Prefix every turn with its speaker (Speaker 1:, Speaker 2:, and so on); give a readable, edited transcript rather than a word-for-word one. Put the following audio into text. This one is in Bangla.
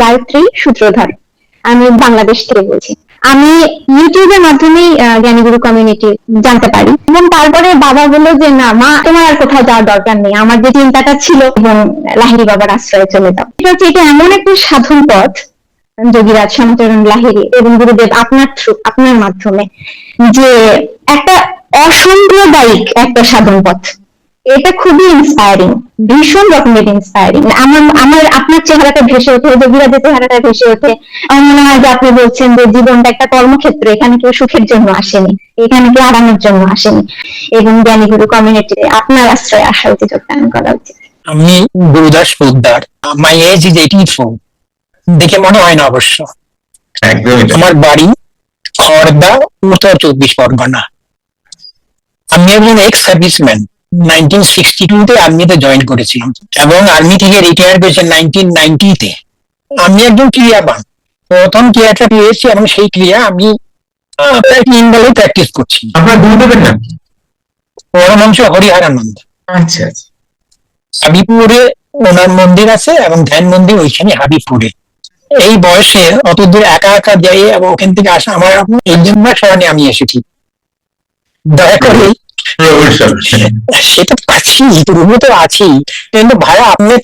Speaker 1: গায়ত্রী সূত্রধর। আমি বাংলাদেশ থেকে বলছি। আমি ইউটিউবের মাধ্যমেই জ্ঞানীগুরু কমিউনিটি জানতে পারি, এবং তারপরে বাবা বললো যে না মা, তোমার আর কোথাও যাওয়ার দরকার নেই, আমার যে চিন্তাটা ছিল এবং লাহিড়ী বাবার আশ্রয়ে চলে যাও। এটা এমন একটা সাধন পথ, যোগীরাজ শ্যামাচরণ লাহিড়ী এবং গুরুদেব আপনার মাধ্যমে, যে একটা অসাম্প্রদায়িক একটা সাধন পথ। এটা খুবই ইন্সপায়ারিং, ভীষণ রকমের ইন্সপায়ারিং। আমার আপনার চেহারাটা ভেসে ওঠে, যোগীরাজের চেহারাটা ভেসে ওঠে। আমার মনে হয় যে আপনি বলছেন যে জীবনটা একটা কর্মক্ষেত্র, এখানে কেউ সুখের জন্য আসেনি, এখানে কেউ আরামের জন্য আসেনি, এবং জ্ঞানীগুরু কমিউনিটিতে আপনার আশ্রয়ে আসা উচিত, যোগদান করা উচিত।
Speaker 2: আমি Gurudas Poddar, my age is 84, দেখে মনে হয় না অবশ্য। আমার বাড়ি খড়দা, উত্তর 24 পরগনা। আমি একজন এক্স সার্ভিসম্যান। 1962-তে আর্মিতে জয়েন করেছিলাম এবং আর্মি থেকে রিটায়ার করেছি 1990-তে। আমি একজন ক্রিয়াবান, প্রথম ক্রিয়াটা পেয়েছি এবং সেই ক্রিয়া আমি প্রায় 3 বেলায় প্র্যাকটিস করছি।
Speaker 3: আপনার গুরুদেবের নাম কি?
Speaker 2: পরমহংস হরিহরানন্দ।
Speaker 3: আচ্ছা আচ্ছা।
Speaker 2: হাবিবপুরে ওনার মন্দির আছে এবং ধ্যান মন্দির ওইখানে হাবিবপুরে। এই বয়সে অত দূর একা একা যাই এবং ওখান থেকে আসা আমার এই জন্য স্মরণে আমি এসেছি। দয়া করে সেটা পাচ্ছি, রুমে তো আছি, কিন্তু ভাড়া আপনি